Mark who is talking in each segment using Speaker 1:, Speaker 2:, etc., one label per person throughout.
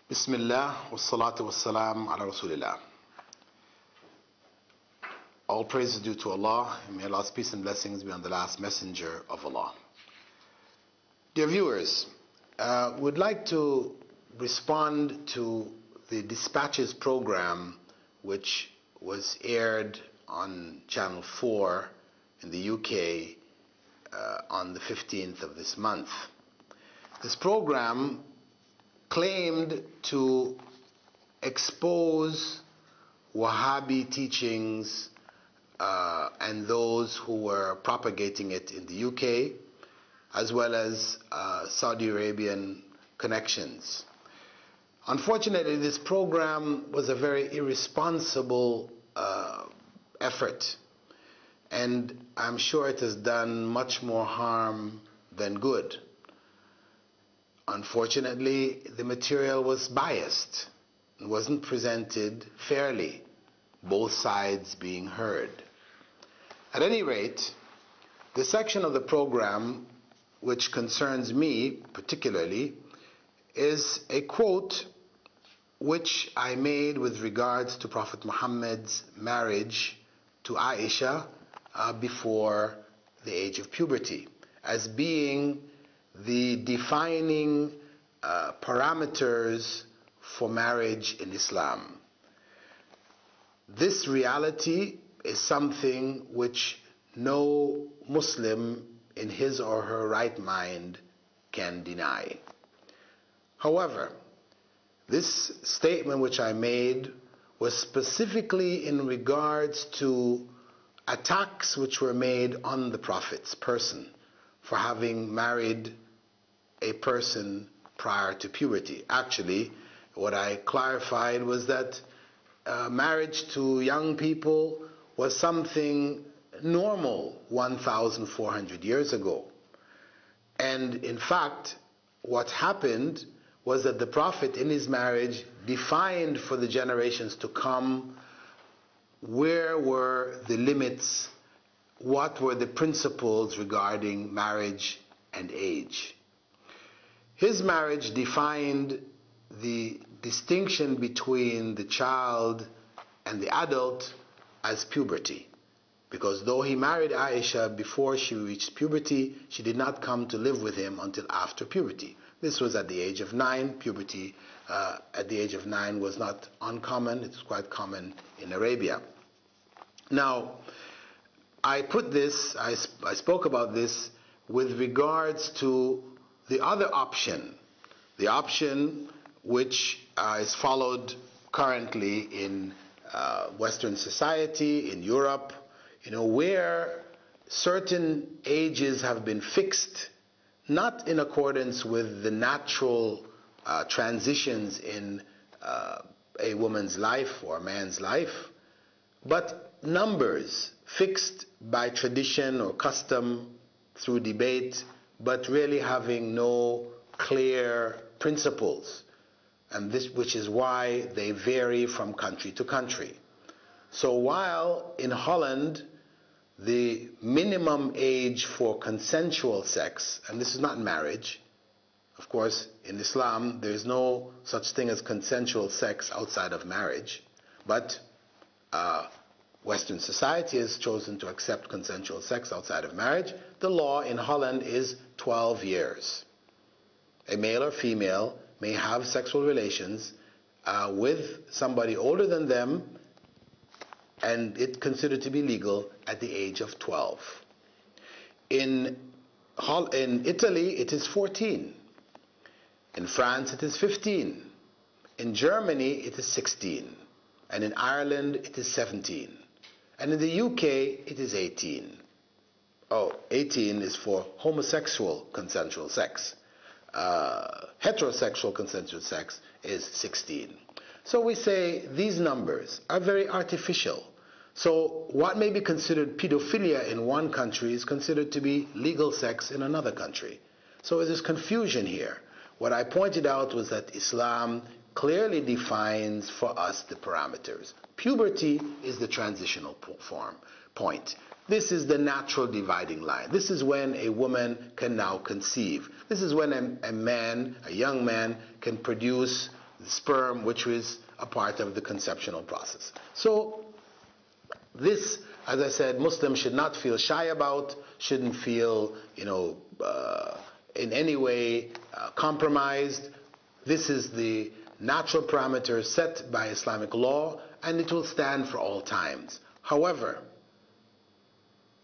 Speaker 1: Bismillah, wassalatu wassalam ala Rasulillah. All praise is due to Allah, and may Allah's peace and blessings be on the last messenger of Allah. Dear viewers, we'd like to respond to the Dispatches program which was aired on Channel 4 in the UK on the 15th of this month. This program claimed to expose Wahhabi teachings and those who were propagating it in the UK, as well as Saudi Arabian connections. Unfortunately, this program was a very irresponsible effort, and I'm sure it has done much more harm than good. Unfortunately, the material was biased. It wasn't presented fairly, both sides being heard. At any rate, the section of the program which concerns me particularly is a quote which I made with regards to Prophet Muhammad's marriage to Aisha before the age of puberty, as being the defining parameters for marriage in Islam. This reality is something which no Muslim in his or her right mind can deny. However, this statement which I made was specifically in regards to attacks which were made on the Prophet's person for having married a person prior to puberty. Actually, what I clarified was that marriage to young people was something normal 1,400 years ago. And in fact, what happened was that the Prophet in his marriage defined for the generations to come where were the limits, what were the principles regarding marriage and age. His marriage defined the distinction between the child and the adult as puberty. Because though he married Aisha before she reached puberty, she did not come to live with him until after puberty. This was at the age of 9. Puberty at the age of 9 was not uncommon. It was quite common in Arabia. Now, I spoke about this with regards to the other option, the option which is followed currently in Western society, in Europe, where certain ages have been fixed, not in accordance with the natural transitions in a woman's life or a man's life, but numbers fixed by tradition or custom through debate, but really having no clear principles, and this which is why they vary from country to country. So while in Holland the minimum age for consensual sex, and this is not marriage, of course in Islam there is no such thing as consensual sex outside of marriage, but Western society has chosen to accept consensual sex outside of marriage. The law in Holland is 12 years. A male or female may have sexual relations with somebody older than them, and it's considered to be legal at the age of 12. In Italy, it is 14. In France, it is 15. In Germany, it is 16. And in Ireland, it is 17. And in the UK, it is 18. 18 is for homosexual consensual sex. Heterosexual consensual sex is 16. So we say these numbers are very artificial. So what may be considered pedophilia in one country is considered to be legal sex in another country. So there's confusion here. What I pointed out was that Islam clearly defines for us the parameters. Puberty is the transitional point. This is the natural dividing line. This is when a woman can now conceive. This is when a young man can produce the sperm, which is a part of the conceptional process. So this, as I said, Muslims should not feel shy about, shouldn't feel, in any way compromised. This is the natural parameter set by Islamic law, and it will stand for all times. However,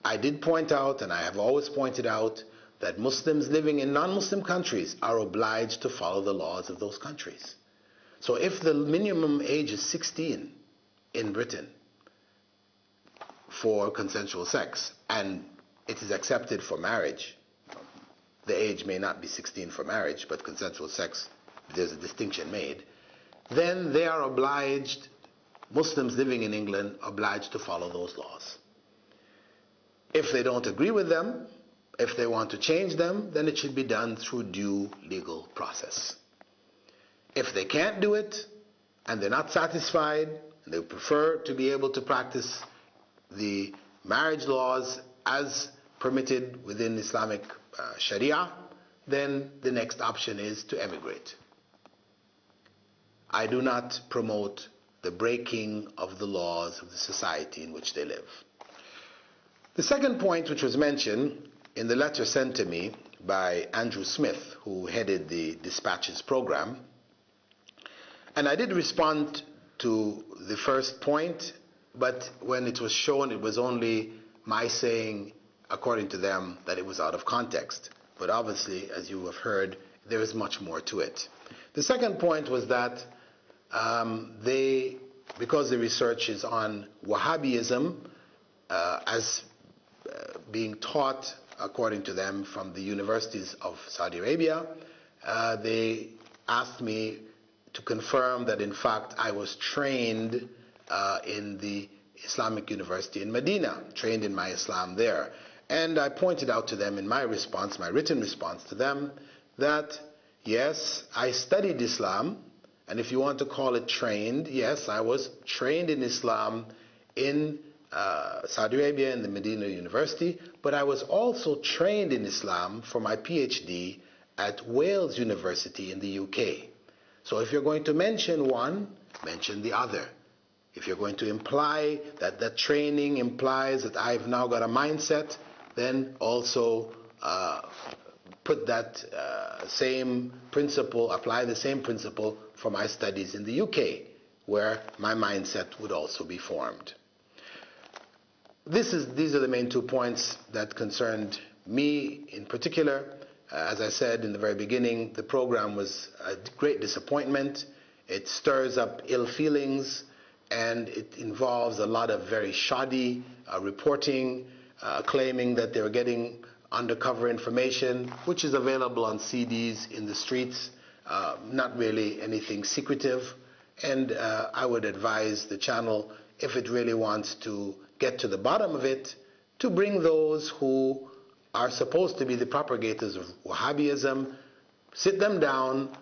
Speaker 1: I did point out, and I have always pointed out, that Muslims living in non-Muslim countries are obliged to follow the laws of those countries. So if the minimum age is 16 in Britain for consensual sex, and it is accepted for marriage, the age may not be 16 for marriage, but consensual sex, there's a distinction made, then they are obliged, Muslims living in England, obliged to follow those laws. If they don't agree with them, if they want to change them, then it should be done through due legal process. If they can't do it, and they're not satisfied, and they prefer to be able to practice the marriage laws as permitted within Islamic Sharia, then the next option is to emigrate. I do not promote the breaking of the laws of the society in which they live. The second point, which was mentioned in the letter sent to me by Andrew Smith, who headed the Dispatches program, and I did respond to the first point, but when it was shown, it was only my saying, according to them, that it was out of context. But obviously, as you have heard, there is much more to it. The second point was that because the research is on Wahhabism as being taught, according to them, from the universities of Saudi Arabia, they asked me to confirm that in fact I was trained in the Islamic University in Medina, trained in my Islam there. And I pointed out to them in my response, my written response to them, that yes, I studied Islam, and if you want to call it trained, yes, I was trained in Islam in Saudi Arabia in the Medina University, but I was also trained in Islam for my PhD at Wales University in the UK. So if you're going to mention one, mention the other. If you're going to imply that that training implies that I've now got a mindset, then also put that same principle, apply the same principle for my studies in the UK, where my mindset would also be formed. These are the main 2 points that concerned me in particular. As I said in the very beginning, the program was a great disappointment. It stirs up ill feelings, and it involves a lot of very shoddy reporting, claiming that they were getting undercover information, which is available on CDs in the streets, not really anything secretive. And I would advise the channel, if it really wants to get to the bottom of it, to bring those who are supposed to be the propagators of Wahhabism, sit them down,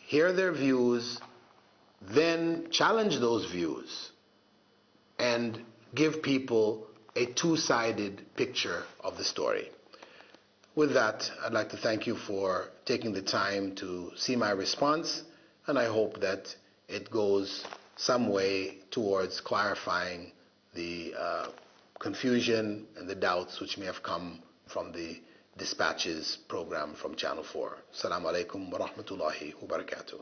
Speaker 1: hear their views, then challenge those views and give people a two-sided picture of the story. With that, I'd like to thank you for taking the time to see my response, and I hope that it goes some way towards clarifying the confusion and the doubts which may have come from the Dispatches program from Channel 4. Assalamu alaikum wa rahmatullahi wa barakatuh.